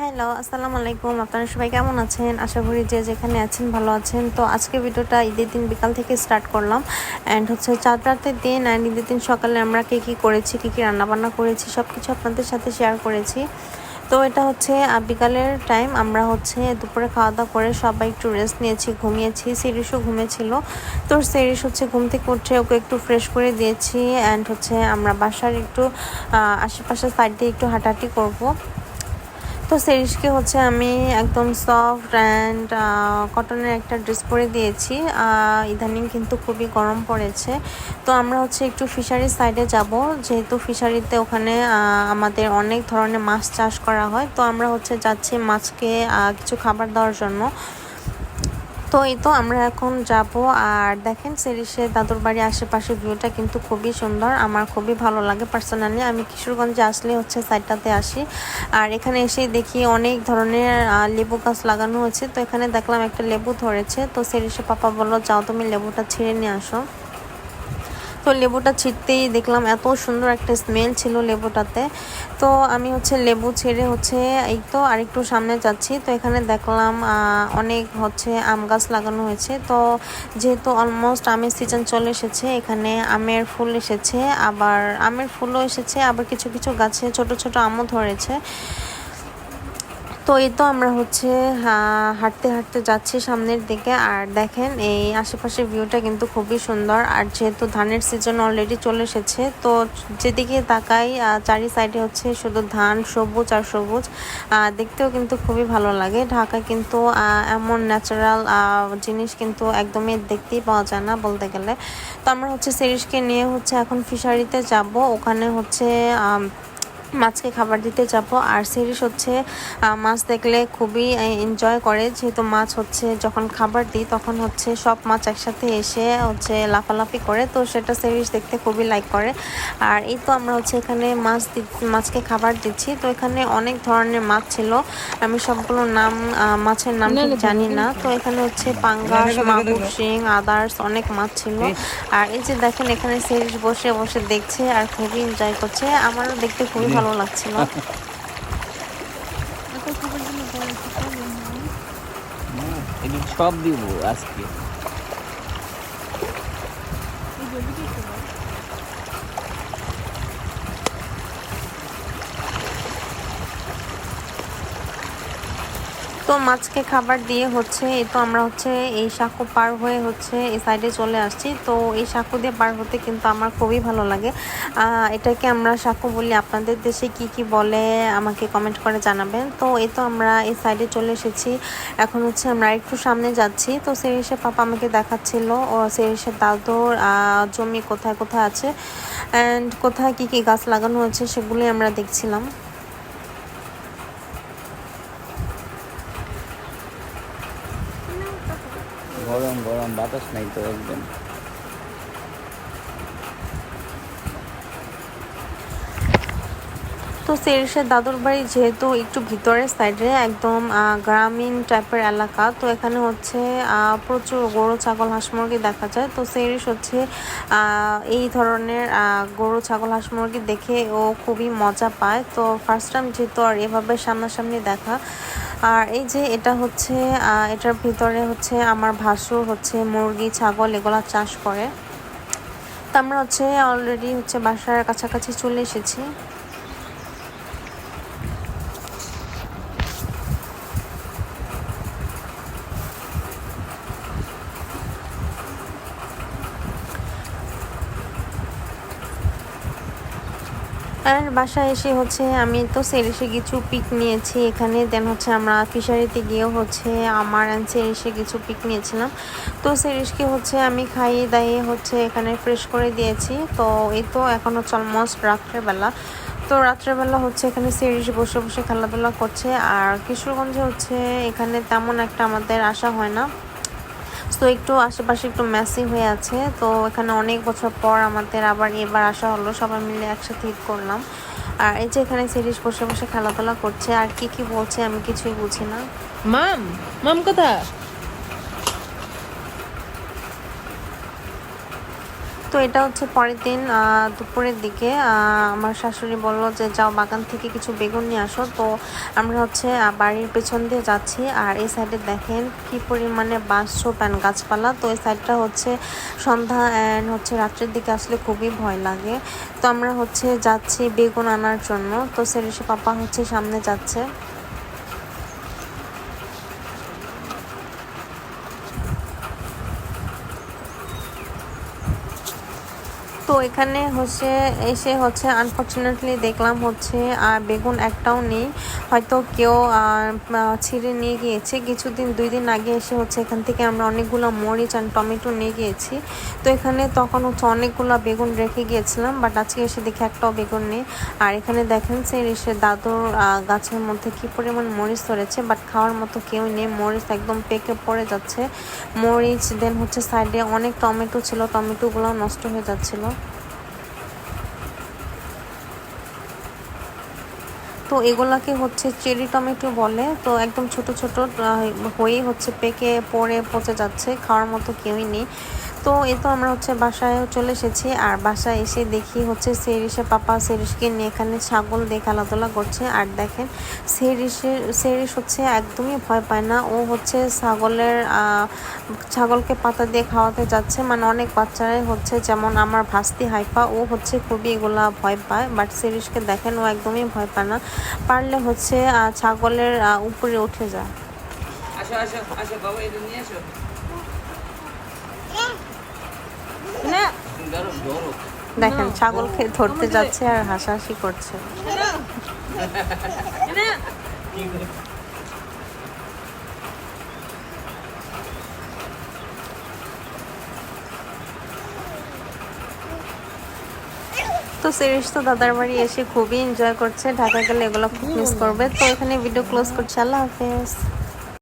Hello, আসসালামু আলাইকুম। আপনারা সবাই কেমন আছেন? আশা করি যে যেখানে আছেন ভালো আছেন। তো আজকে ভিডিওটা ঈদের দিন বিকাল থেকে স্টার্ট করলাম। অ্যান্ড হচ্ছে চাঁদ রাতের দিন অ্যান্ড ঈদের দিন সকালে আমরা কী করেছি, কী রান্নাবান্না করেছি সব কিছু আপনাদের সাথে শেয়ার করেছি। তো এটা হচ্ছে বিকালের টাইম। আমরা হচ্ছে দুপুরে খাওয়া দাওয়া করে সবাই একটু রেস্ট নিয়েছি, ঘুমিয়েছি। সিরিশও ঘুমিয়েছিল। তো সিরিশ হচ্ছে ঘুম থেকে উঠে ওকে একটু ফ্রেশ করে দিয়েছি। অ্যান্ড হচ্ছে আমরা বাসার একটু আশেপাশের সাইড দিয়ে একটু হাঁটাহাঁটি করবো। তো সেরিশকে হচ্ছে আমি একদম সফট অ্যান্ড কটনের একটা ড্রেস পরে দিয়েছি। ইদানিং কিন্তু খুবই গরম পড়েছে। তো আমরা হচ্ছে একটু ফিশারির সাইডে যাব, যেহেতু ফিশারিতে ওখানে আমাদের অনেক ধরনের মাছ চাষ করা হয়। তো আমরা হচ্ছে যাচ্ছি মাছকে কিছু খাবার দেওয়ার জন্য। তো এই তো আমরা এখন যাব। আর দেখেন সেরিসের দাদুর বাড়ির আশেপাশের ভিউটা কিন্তু খুবই সুন্দর, আমার খুবই ভালো লাগে পার্সোনালি। আমি কিশোরগঞ্জে আসলে হচ্ছে সাইডটাতে আসি, আর এখানে এসেই দেখি অনেক ধরনের লেবু গাছ লাগানো হয়েছে। তো এখানে দেখলাম একটা লেবু ধরেছে। তো সেরিসের পাপা বললো, যাও তুমি লেবুটা ছিঁড়ে নিয়ে আসো। তো লেবুটা ছিঁড়তেই দেখলাম এত সুন্দর একটা স্মেল ছিল লেবুটাতে। তো আমি হচ্ছে লেবু ছেড়ে হচ্ছে এই তো আরেকটু সামনে যাচ্ছি। তো এখানে দেখলাম অনেক হচ্ছে আম গাছ লাগানো হয়েছে। তো যেহেতু অলমোস্ট আমের সিজন চলে এসেছে, এখানে আমের ফুল এসেছে, আবার আমের ফুলও এসেছে, আবার কিছু কিছু গাছে ছোট ছোট আমও ধরেছে। তো এই তো আমরা হচ্ছে হাঁটতে হাঁটতে যাচ্ছি সামনের দিকে। আর দেখেন এই আশেপাশের ভিউটা কিন্তু খুবই সুন্দর। আর যেহেতু ধানের সিজন অলরেডি চলে এসেছে, তো যেদিকে তাকাই চারি সাইডে হচ্ছে শুধু ধান, সবুজ আর সবুজ। দেখতেও কিন্তু খুবই ভালো লাগে। ঢাকায় কিন্তু এমন ন্যাচারাল জিনিস কিন্তু একদমই দেখতেই পাওয়া যায় না বলতে গেলে। তো আমরা হচ্ছে সেরিশকে নিয়ে হচ্ছে এখন ফিশারিতে যাব। ওখানে হচ্ছে মাছকে খাবার দিতে যাব। আর সিরিশ হচ্ছে মাছ দেখলে খুবই এনজয় করে, যেহেতু মাছ হচ্ছে যখন খাবার দিই তখন হচ্ছে সব মাছ একসাথে এসে হচ্ছে লাফালাফি করে। তো সেটা সিরিশ দেখতে খুবই লাইক করে। আর এই তো আমরা হচ্ছে এখানে মাছকে খাবার দিচ্ছি। তো এখানে অনেক ধরনের মাছ ছিল, আমি সবগুলো নাম মাছের নাম ঠিক জানি না। তো এখানে হচ্ছে পাঙ্গাস, মাগুর, শিং, আদার্স অনেক মাছ ছিল। আর এই যে দেখেন এখানে সিরিশ বসে বসে দেখছে আর খুবই এনজয় করছে। আমারও দেখতে খুবই ভালো লাগছিল। সব দিব আজকে। তো মাছকে খাবার দিয়ে হচ্ছে এই তো আমরা হচ্ছে এই সাঁকো পার হয়ে হচ্ছে এই সাইডে চলে আসছি। তো এই সাঁকো দিয়ে পার হতে কিন্তু আমার খুবই ভালো লাগে। এটাকে আমরা সাঁকো বলি, আপনাদের দেশে কি কি বলে আমাকে কমেন্ট করে জানাবেন। তো এই তো আমরা এই সাইডে চলে এসেছি। এখন হচ্ছে আমরা একটু সামনে যাচ্ছি। তো সেরিসের পাপা আমাকে দেখাচ্ছিল ও সেরিসের দাদুর জমি কোথায় কোথায় আছে অ্যান্ড কোথায় কি কি গাছ লাগানো হয়েছে সেগুলি আমরা দেখছিলাম। গরম গরম বাতাস নাই তো একদম। তো সেরিসের দাদুর বাড়ি যেহেতু একটু ভিতরের সাইডে, একদম গ্রামীণ টাইপের এলাকা। তো এখানে হচ্ছে প্রচুর গরু, ছাগল, হাঁস মুরগি দেখা যায়। তো সেরিস হচ্ছে এই ধরনের গরু, ছাগল, হাঁস মুরগি দেখে ও খুবই মজা পায়। তো ফার্স্ট টাইম যেহেতু আর এভাবে সামনাসামনি দেখা। আর এই যে এটা হচ্ছে এটার ভিতরে হচ্ছে আমার ভাসুর হচ্ছে মুরগি, ছাগল এগুলা চাষ করে। তো আমরা হচ্ছে অলরেডি হচ্ছে বাসার কাছাকাছি চলে এসেছি। আর বাসায় এসে হচ্ছে আমি তো সেরিসে কিছু পিক নিয়েছি এখানে। দেন হচ্ছে আমরা ফিশারিতে গিয়েও হচ্ছে আমার সেরিসে কিছু পিক নিয়েছিলাম। তো সেরিসকে হচ্ছে আমি খাইয়ে দাইয়ে হচ্ছে এখানে ফ্রেশ করে দিয়েছি। তো এই তো এখন হচ্ছে অলমোস্ট রাত্রেবেলা। তো রাত্রেবেলা হচ্ছে এখানে সেরিস বসে বসে খেলাধুলা করছে। আর কিশোরগঞ্জে হচ্ছে এখানে তেমন একটা আমাদের আসা হয় না, তো একটু আশেপাশে একটু মেসি হয়ে আছে। তো এখানে অনেক বছর পর আমাদের আবার এবার আসা হলো, সবাই মিলে একসাথে ঈদ করলাম। আর এই যে এখানে সিরিজ বসে বসে খেলাধুলা করছে, আর কি কি বলছে আমি কিছুই বুঝি না। মাম মাম কথা তো এটা হচ্ছে পরের দিন দুপুরের দিকে আমার শাশুড়ি বললো যে যাও বাগান থেকে কিছু বেগুন নিয়ে আসো। তো আমরা হচ্ছে বাড়ির পেছন দিয়ে যাচ্ছি, আর এই সাইডে দেখেন কি পরিমাণে বাঁশঝোপ অ্যান্ড গাছপালা। তো এই সাইডটা হচ্ছে সন্ধ্যা অ্যান্ড হচ্ছে রাত্রের দিকে আসলে খুবই ভয় লাগে। তো আমরা হচ্ছে যাচ্ছি বেগুন আনার জন্য। তো সেরিসে পাপা হচ্ছে সামনে যাচ্ছে। তো এখানে হচ্ছে এসে হচ্ছে আনফর্চুনেটলি দেখলাম হচ্ছে বেগুন একটাও নেই, হয়তো কেউ ছিঁড়ে নিয়ে গিয়েছে। কিছুদিন 2 দিন আগে এসে হচ্ছে এখান থেকে আমরা অনেকগুলো মরিচ আর টমেটো নিয়ে গিয়েছি। তো এখানে তখন হচ্ছে অনেকগুলো বেগুন রেখে গিয়েছিলাম, বাট আজকে এসে দেখি একটাও বেগুন নেই। আর এখানে দেখেন সে এসে দাদুর গাছের মধ্যে কি পরিমাণ মরিচ ধরেছে, বাট খাওয়ার মতো কেউ নেই, মরিচ একদম পেকে পড়ে যাচ্ছে। মরিচ দেন হচ্ছে সাইডে অনেক টমেটো ছিল, টমেটোগুলো নষ্ট হয়ে যাচ্ছিল। তো এগুলাকে হচ্ছে চেরি টমেটো বলে। তো একদম ছোট ছোট হয়ে হচ্ছে পেকে পড়ে পচে যাচ্ছে, খাওয়ার মতো কেউই নেই। তো এই তো আমরা হচ্ছে বাসায় চলে এসেছি, আর বাসায় এসে দেখি হচ্ছে সেরিসের পাপা সেরিসকে নিয়ে এখানে ছাগল দিয়ে খেলাধুলা করছে। আর দেখেন সেরিস হচ্ছে একদমই ভয় পায় না, ও হচ্ছে ছাগলকে পাতা দিয়ে খাওয়াতে যাচ্ছে। মানে অনেক বাচ্চারাই হচ্ছে, যেমন আমার ভাস্তি হাইপা, ও হচ্ছে খুবই এগুলা ভয় পায়, বাট সেরিসকে দেখেন ও একদমই ভয় পায় না, পারলে হচ্ছে ছাগলের উপরে উঠে যায়। আসো আসো আসো বাবা, এটা নিয়ে আসো। গরম গরম। দেখেন ছাগলকে ধরতে যাচ্ছে আর হাসাহাসি করছে। তো সিরিজ তো দাদার বাড়ি এসে খুবই এনজয় করছে, ঢাকা গেলে এগুলো খুব মিস করবে। তো এখানে ভিডিও ক্লোজ করছি, আল্লাহ হাফেজ।